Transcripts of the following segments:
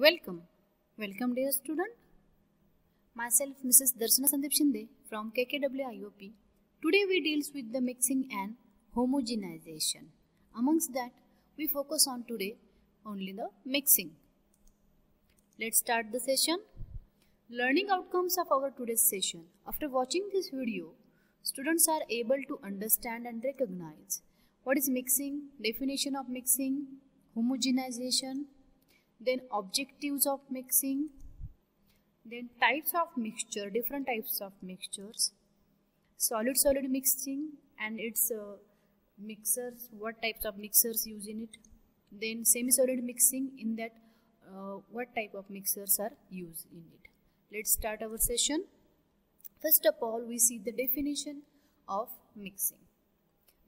Welcome. Welcome dear student. Myself Mrs. Darshana Sandeep Shinde from KKW IOP. Today we deals with the mixing and homogenization. Amongst that we focus on today only the mixing. Let's start the session. Learning outcomes of our today's session. After watching this video, students are able to understand and recognize what is mixing, definition of mixing, homogenization, then objectives of mixing, then types of mixture, different types of mixtures, solid-solid mixing and its mixers, what types of mixers use in it, then semi-solid mixing, in that what type of mixers are used in it. Let's start our session. First of all, we see the definition of mixing.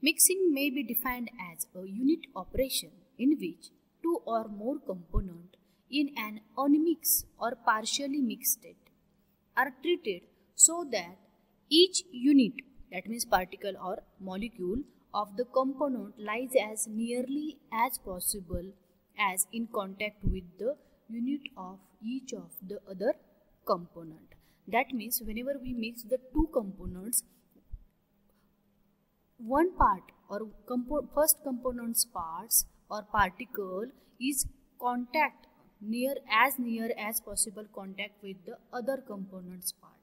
Mixing may be defined as a unit operation in which two or more components in an unmixed or partially mixed state are treated so that each unit, that means particle or molecule of the component, lies as nearly as possible as in contact with the unit of each of the other component. That means whenever we mix the two components, one part or first component's parts or particle is near as possible contact with the other component's part.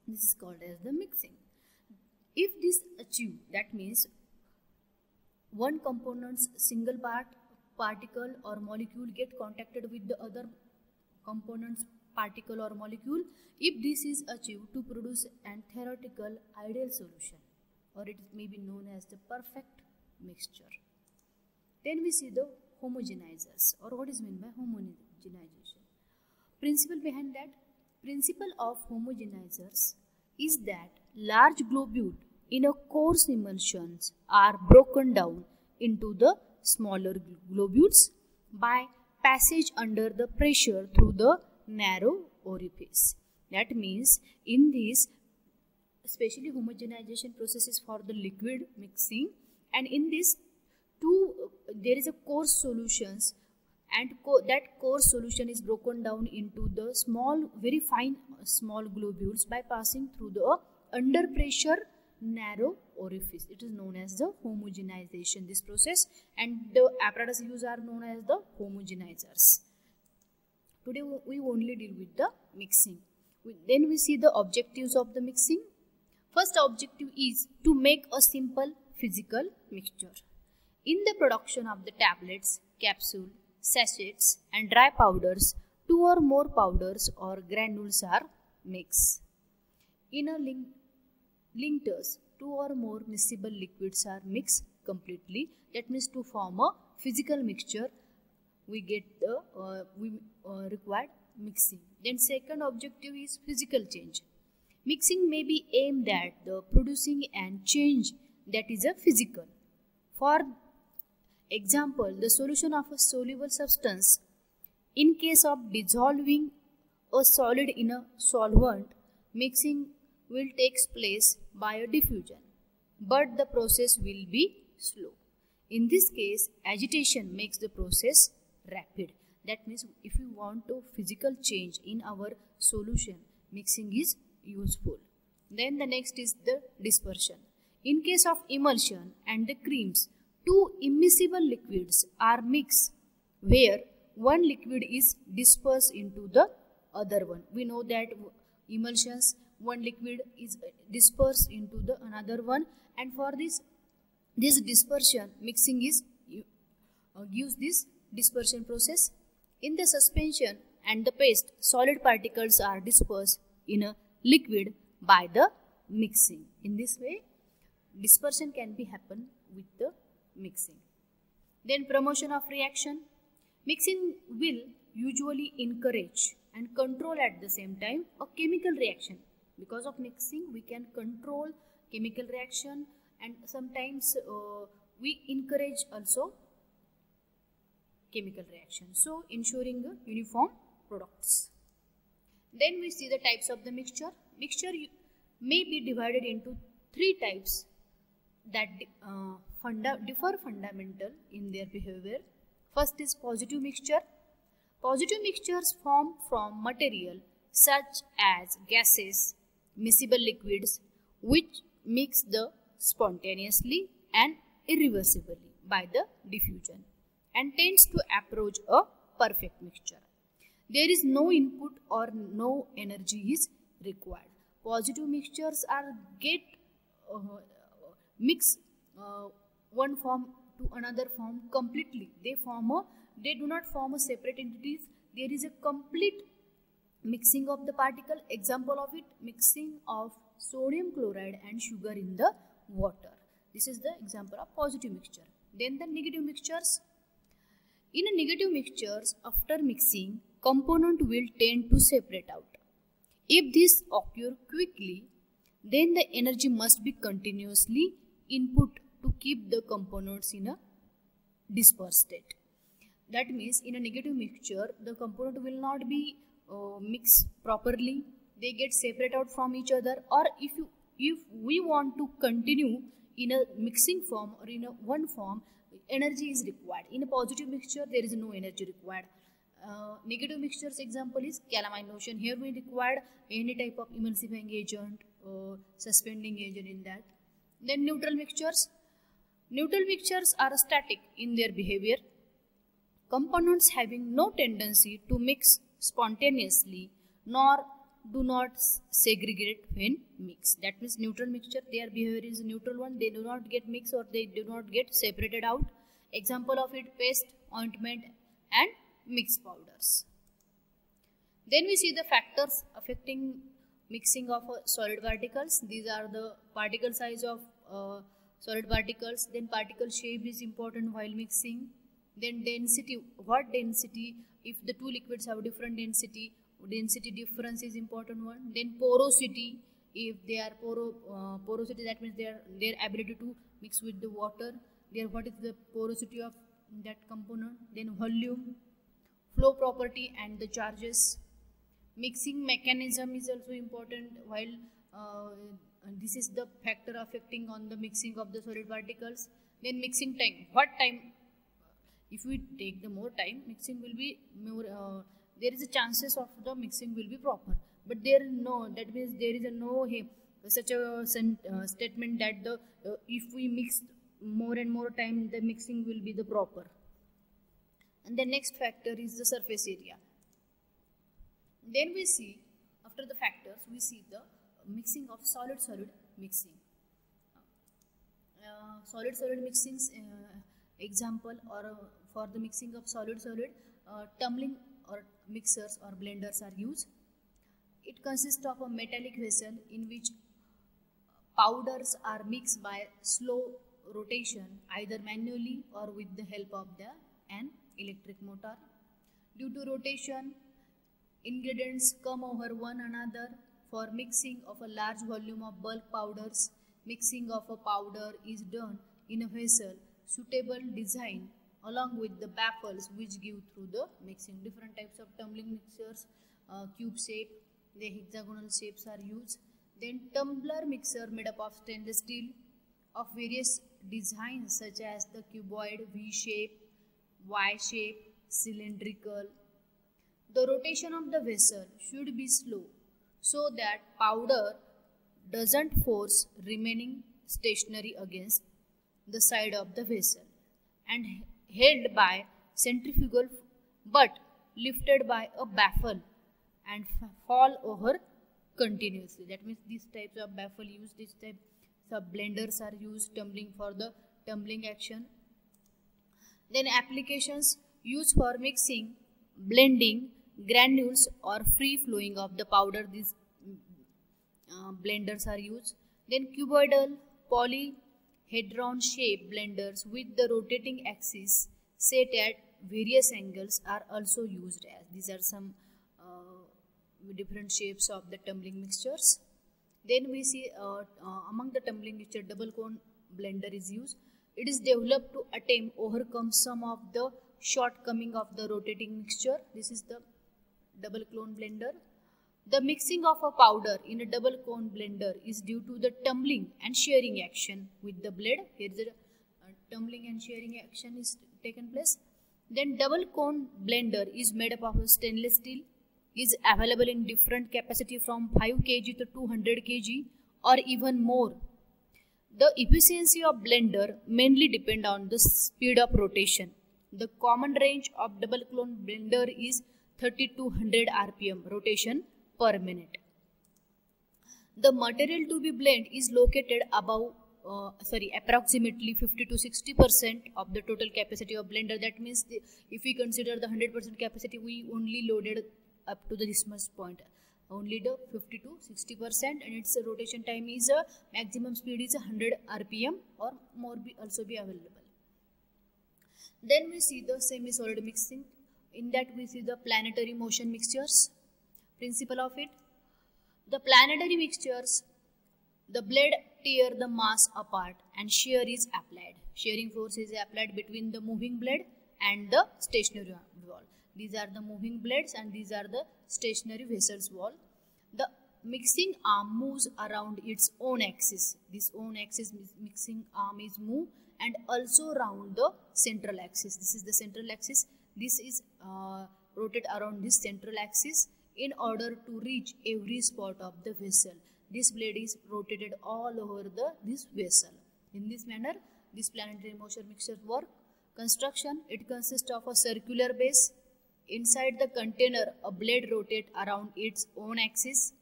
This is called as the mixing. If this achieved, that means one component's single particle or molecule get contacted with the other component's particle or molecule, if this is achieved to produce an theoretical ideal solution, or it may be known as the perfect mixture. Then we see the homogenizers, or what is meant by homogenization. Principle behind that, principle of homogenizers is that large globules in a coarse emulsions are broken down into the smaller globules by passage under the pressure through the narrow orifice. That means in this, especially homogenization process is for the liquid mixing, and in this there is a coarse solutions, and that coarse solution is broken down into the small, very fine small globules by passing through the under pressure narrow orifice. It is known as the homogenization, this process, and the apparatus used are known as the homogenizers. Today we only deal with the mixing. Then we see the objectives of the mixing. First objective is to make a simple physical mixture. In the production of the tablets, capsule, sachets and dry powders, two or more powders or granules are mixed. In a linctures, two or more miscible liquids are mixed completely. That means to form a physical mixture, we get the required mixing. Then second objective is physical change. Mixing may be aimed at the producing and change that is a physical. For example, the solution of a soluble substance. In case of dissolving a solid in a solvent, mixing will take place by a diffusion, but the process will be slow. In this case, agitation makes the process rapid. That means if you want to physical change in our solution, mixing is useful. Then the next is the dispersion. In case of emulsion and the creams, two immiscible liquids are mixed where one liquid is dispersed into the other one. We know that emulsions, one liquid is dispersed into the another one, and for this dispersion, mixing is gives this dispersion process. In the suspension and the paste, solid particles are dispersed in a liquid by the mixing. In this way, dispersion can be happen with the mixing. Then promotion of reaction. Mixing will usually encourage and control at the same time a chemical reaction. Because of mixing, we can control chemical reaction, and sometimes we encourage also chemical reaction, so ensuring uniform products. Then we see the types of the mixture. Mixture may be divided into three types that differ fundamental in their behavior. First is positive mixture. Positive mixtures form from material such as gases, miscible liquids, which mix the spontaneously and irreversibly by the diffusion and tends to approach a perfect mixture. There is no input or no energy is required. Positive mixtures are mix one form to another form completely. They do not form a separate entities. There is a complete mixing of the particle. Example of it, mixing of sodium chloride and sugar in the water. This is the example of positive mixture. Then the negative mixtures. In a negative mixtures, after mixing, component will tend to separate out. If this occurs quickly, then the energy must be continuously input to keep the components in a dispersed state. That means in a negative mixture, the component will not be mixed properly. They get separated out from each other. Or if we want to continue in a mixing form or in a one form, energy is required. In a positive mixture, there is no energy required. Negative mixtures example is calamine lotion. Here we required any type of emulsifying agent, suspending agent in that. Then neutral mixtures. Neutral mixtures are static in their behavior. Components having no tendency to mix spontaneously nor do not segregate when mixed. That means neutral mixture, their behavior is a neutral one. They do not get mixed or they do not get separated out. Example of it, paste, ointment and mixed powders. Then we see the factors affecting mixing of solid particles. These are the particle size of solid particles. Then particle shape is important while mixing. Then density, what density, if the two liquids have different density difference is important one. Then porosity, if they are porosity, that means their ability to mix with the water. What is the porosity of that component. Then volume, flow property and the charges. Mixing mechanism is also important while this is the factor affecting on the mixing of the solid particles. Then mixing time, what time, if we take the more time, mixing will be more, there is a chances of the mixing will be proper, but there is no, that means there is no such a statement that the if we mix more and more time, the mixing will be the proper. And the next factor is the surface area. Then we see, after the factors, we see the mixing of solid-solid mixing. Solid-solid mixings example, or for the mixing of solid-solid, tumbling or mixers or blenders are used. It consists of a metallic vessel in which powders are mixed by slow rotation, either manually or with the help of an electric motor. Due to rotation, ingredients come over one another. For mixing of a large volume of bulk powders, mixing of a powder is done in a vessel suitable design along with the baffles which give through the mixing. Different types of tumbling mixers, cube shape, the hexagonal shapes are used. Then tumbler mixer made up of stainless steel of various designs such as the cuboid, V shape, Y shape, cylindrical. The rotation of the vessel should be slow so that powder doesn't force remaining stationary against the side of the vessel and held by centrifugal but lifted by a baffle and fall over continuously. That means these types of baffle used, these types of blenders are used, tumbling for the tumbling action. Then applications used for mixing, blending, granules or free flowing of the powder, these blenders are used. Then cuboidal, polyhedron shape blenders with the rotating axis set at various angles are also used as. These are some different shapes of the tumbling mixtures. Then we see among the tumbling mixture, double cone blender is used. It is developed to attempt overcome some of the shortcoming of the rotating mixture. This is the double cone blender. The mixing of a powder in a double cone blender is due to the tumbling and shearing action with the blade. Here is the tumbling and shearing action is taken place. Then double cone blender is made up of stainless steel, is available in different capacity from 5 kg to 200 kg or even more. The efficiency of blender mainly depend on the speed of rotation. The common range of double cone blender is 30 to 100 rpm rotation per minute. The material to be blended is located above approximately 50 to 60% of the total capacity of blender. That means if we consider the 100% capacity, we only loaded up to this much point, only the 50 to 60%, and its rotation time is maximum speed is 100 rpm or more also be available. Then we see the semi-solid mixing. In that we see the planetary motion mixtures. Principle of it: the planetary mixtures, the blade tear the mass apart and shear is applied. Shearing force is applied between the moving blade and the stationary wall. These are the moving blades and these are the stationary vessel's wall. The mixing arm moves around its own axis. This own axis mixing arm is moved and also around the central axis. This is the central axis. This is rotate around this central axis in order to reach every spot of the vessel. This blade is rotated all over this vessel. In this manner, this planetary motion mixture work. Construction: it consists of a circular base. Inside the container, a blade rotates around its own axis.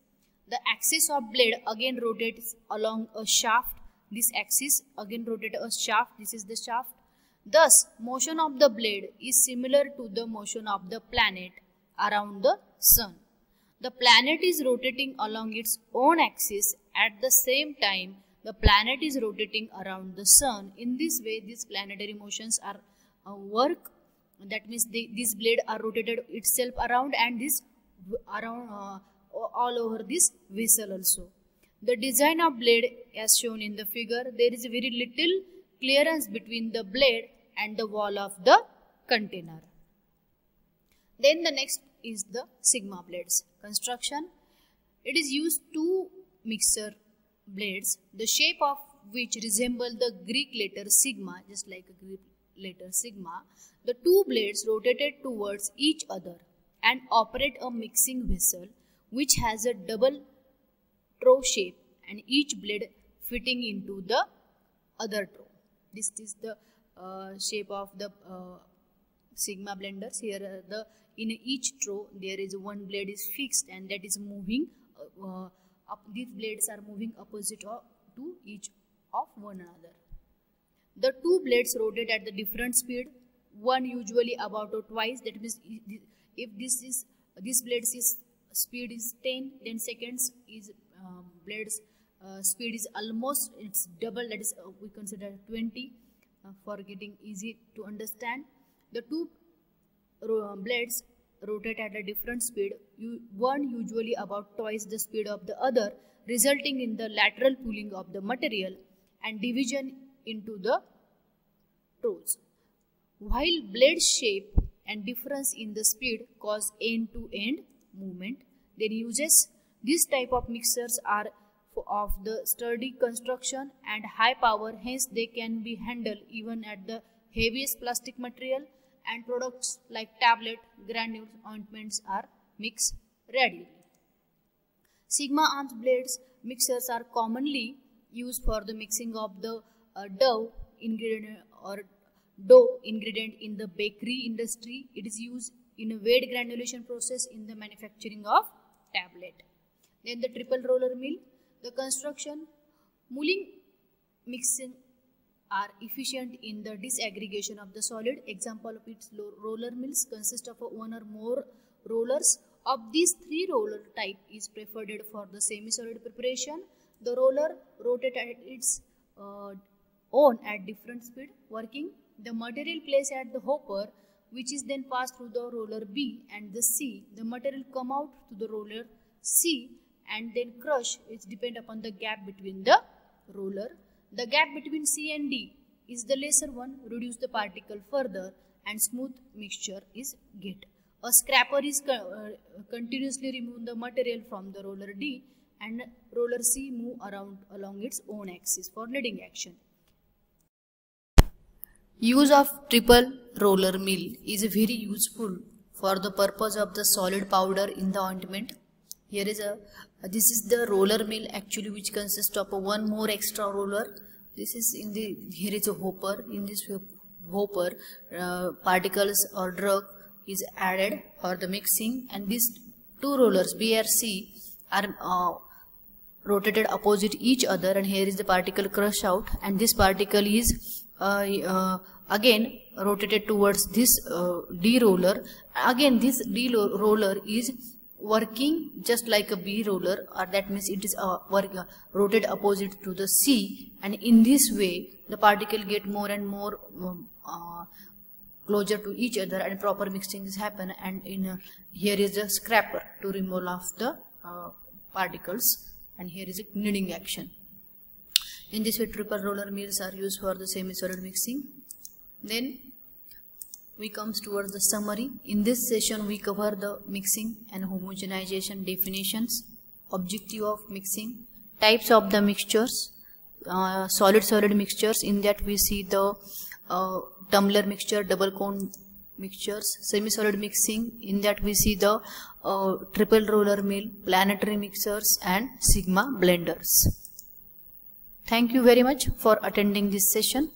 The axis of blade again rotates along a shaft. This axis again rotates a shaft. This is the shaft. Thus, motion of the blade is similar to the motion of the planet around the sun. The planet is rotating along its own axis. At the same time, the planet is rotating around the sun. In this way, these planetary motions are work. That means these blades are rotated itself around and this around all over this vessel also. The design of blade as shown in the figure, there is very little clearance between the blade and the wall of the container. Then the next is the sigma blades. Construction: it is used two mixer blades, the shape of which resemble the Greek letter sigma, just like a Greek letter sigma. The two blades rotated towards each other and operate a mixing vessel which has a double trough shape and each blade fitting into the other trough. This is the shape of the sigma blenders. Here in each trough there is one blade is fixed and that is moving these blades are moving opposite to each of one another. The two blades rotate at the different speed, one usually about or twice. That means if this blade's speed is 10, then seconds is blades speed is almost it's double, that is we consider 20 for getting easy to understand. The two blades rotate at a different speed, one usually about twice the speed of the other, resulting in the lateral pulling of the material and division into the troughs. While blade shape and difference in the speed cause end-to-end movement, then uses this type of mixers are of the sturdy construction and high power, hence they can be handled even at the heaviest plastic material, and products like tablet, granules, ointments are mixed readily. Sigma arms blades mixers are commonly used for the mixing of the dough ingredient in the bakery industry. It is used in a weight granulation process in the manufacturing of tablet. Then the triple roller mill. The construction: mulling mixing are efficient in the disaggregation of the solid. Example of its roller mills consist of one or more rollers. Of these, three roller type is preferred for the semi-solid preparation. The roller rotates at its own at different speed working. The material placed at the hopper, which is then passed through the roller B and the C. The material come out to the roller C and then crush. It depends upon the gap between the roller. The gap between C and D is the lesser one. Reduce the particle further and smooth mixture is get. A scraper is continuously remove the material from the roller D and roller C move around along its own axis for kneading action. Use of triple roller mill is very useful for the purpose of the solid powder in the ointment. Here is this is the roller mill actually, which consists of one more extra roller. This is here is a hopper. In this hopper, particles or drug is added for the mixing, and these two rollers B or C are rotated opposite each other, and here is the particle crush out, and this particle is again rotated towards this D roller. Again this D roller is working just like a B roller, or that means it is rotated opposite to the C, and in this way the particle get more and more closer to each other, and proper mixing is happen. And here is a scraper to remove off the particles, and here is a kneading action. In this way triple roller mills are used for the semi-solid mixing. Then we comes towards the summary. In this session we cover the mixing and homogenization definitions, objective of mixing, types of the mixtures, solid-solid mixtures. In that we see the tumbler mixture, double cone mixtures, semi-solid mixing. In that we see the triple roller mill, planetary mixers, and sigma blenders. Thank you very much for attending this session.